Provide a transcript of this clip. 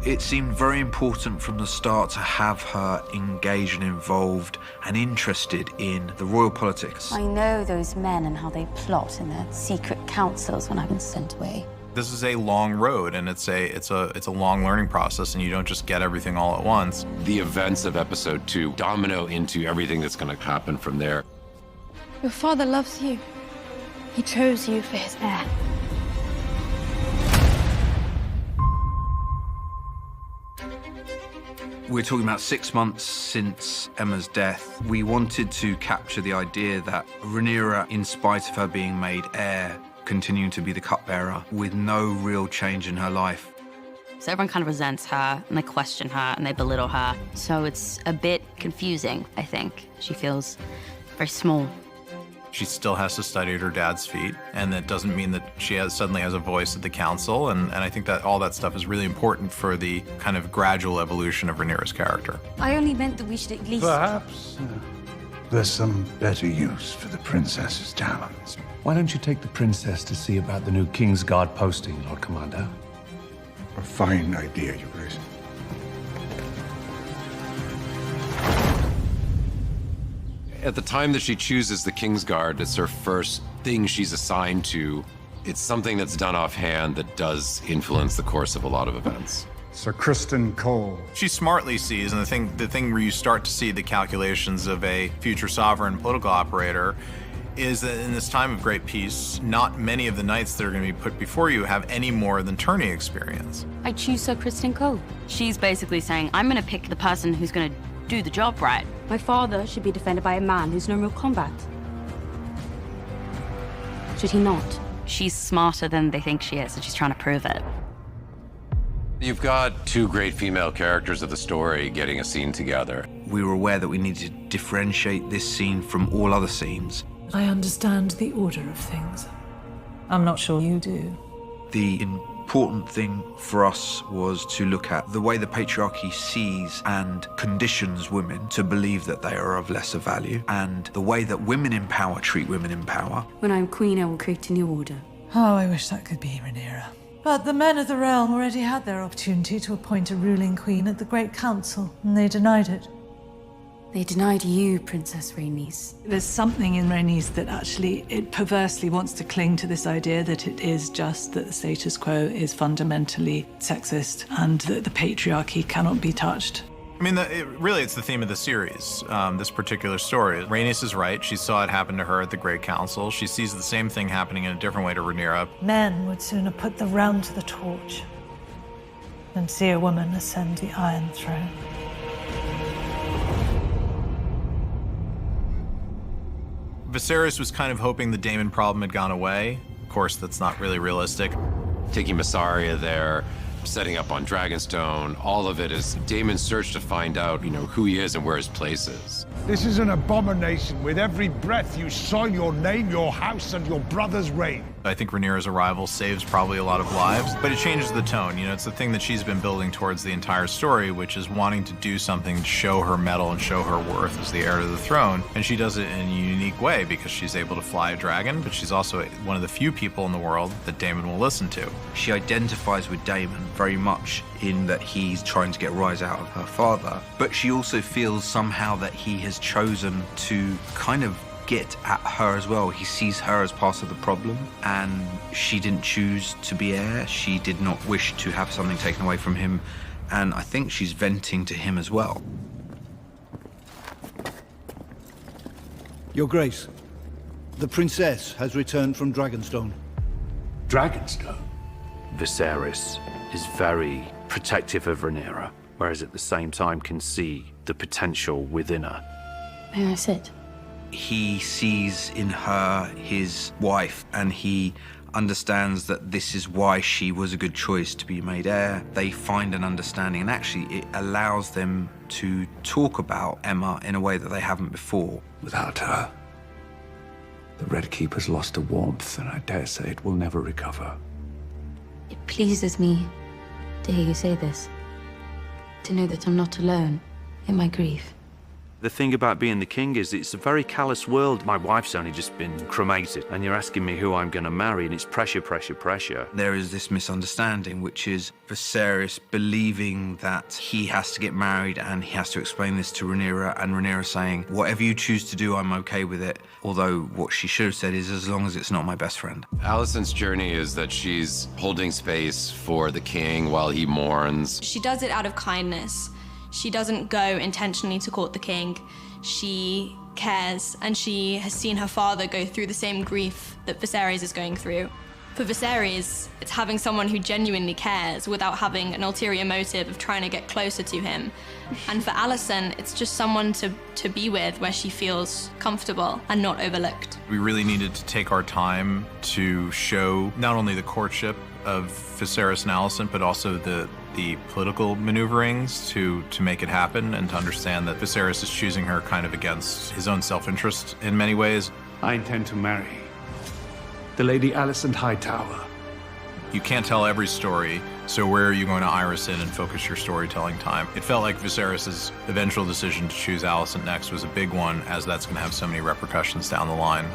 It seemed very important from the start to have her engaged and involved and interested in the royal politics. I know those men and how they plot in their secret councils when I've been sent away. This is a long road, and it's a long learning process, and you don't just get everything all at once. The events of episode 2 domino into everything that's going to happen from there. Your father loves you. He chose you for his heir. We're talking about 6 months since Emma's death. We wanted to capture the idea that Rhaenyra, in spite of her being made heir, continuing to be the cupbearer with no real change in her life. So everyone kind of resents her, and they question her, and they belittle her. So it's a bit confusing, I think. She feels very small. She still has to study at her dad's feet, and that doesn't mean that she suddenly has a voice at the council, and I think that all that stuff is really important for the kind of gradual evolution of Rhaenyra's character. I only meant that we should at least... Perhaps there's some better use for the princess's talents. Why don't you take the princess to see about the new Kingsguard posting, Lord Commander? A fine idea, Your Grace. At the time that she chooses the Kingsguard, it's her first thing she's assigned to. It's something that's done offhand that does influence the course of a lot of events. Sir Criston Cole. She smartly sees, and the thing where you start to see the calculations of a future sovereign political operator is that in this time of great peace, not many of the knights that are going to be put before you have any more than tourney experience. I choose Sir Criston Cole. She's basically saying, I'm going to pick the person who's going to do the job right. My father should be defended by a man who's known real combat. Should he not? She's smarter than they think she is, and she's trying to prove it. You've got two great female characters of the story getting a scene together. We were aware that we needed to differentiate this scene from all other scenes. I understand the order of things. I'm not sure you do. The important thing for us was to look at the way the patriarchy sees and conditions women to believe that they are of lesser value, and the way that women in power treat women in power. When I'm queen, I will create a new order. Oh, I wish that could be Rhaenyra. But the men of the realm already had their opportunity to appoint a ruling queen at the Great Council, and they denied it. They denied you, Princess Rhaenys. There's something in Rhaenys that actually, it perversely wants to cling to this idea that it is just that the status quo is fundamentally sexist and that the patriarchy cannot be touched. I mean, really, it's the theme of the series, this particular story. Rhaenys is right. She saw it happen to her at the Great Council. She sees the same thing happening in a different way to Rhaenyra. Men would sooner put the realm to the torch than see a woman ascend the Iron Throne. Viserys was kind of hoping the Daemon problem had gone away. Of course, that's not really realistic. Taking Massaria there, setting up on Dragonstone, all of it is Daemon's search to find out, who he is and where his place is. This is an abomination. With every breath you soil your name, your house, and your brother's reign. I think Rhaenyra's arrival saves probably a lot of lives, but it changes the tone. It's the thing that she's been building towards the entire story, which is wanting to do something to show her mettle and show her worth as the heir to the throne. And she does it in a unique way because she's able to fly a dragon, but she's also one of the few people in the world that Daemon will listen to. She identifies with Daemon very much in that he's trying to get rise out of her father, but she also feels somehow that he has chosen to kind of get at her as well. He sees her as part of the problem, and she didn't choose to be heir. She did not wish to have something taken away from him, and I think she's venting to him as well. Your Grace, the princess has returned from Dragonstone. Dragonstone? Viserys is very protective of Rhaenyra, whereas at the same time can see the potential within her. May I sit? He sees in her his wife, and he understands that this is why she was a good choice to be made heir. They find an understanding, and actually it allows them to talk about Emma in a way that they haven't before. Without her, the Red Keeper's lost a warmth, and I dare say it will never recover. It pleases me to hear you say this. To know that I'm not alone in my grief. The thing about being the king is it's a very callous world. My wife's only just been cremated, and you're asking me who I'm going to marry, and it's pressure, pressure, pressure. There is this misunderstanding, which is Viserys believing that he has to get married and he has to explain this to Rhaenyra, and Rhaenyra saying, whatever you choose to do, I'm okay with it. Although what she should have said is, as long as it's not my best friend. Alicent's journey is that she's holding space for the king while he mourns. She does it out of kindness. She doesn't go intentionally to court the king. She cares, and she has seen her father go through the same grief that Viserys is going through. For Viserys, it's having someone who genuinely cares without having an ulterior motive of trying to get closer to him. And for Alicent, it's just someone to be with where she feels comfortable and not overlooked. We really needed to take our time to show not only the courtship of Viserys and Alicent, but also the political maneuverings to make it happen, and to understand that Viserys is choosing her kind of against his own self-interest in many ways. I intend to marry the Lady Alicent Hightower. You can't tell every story, so where are you going to iris in and focus your storytelling time? It felt like Viserys' eventual decision to choose Alicent next was a big one, as that's going to have so many repercussions down the line.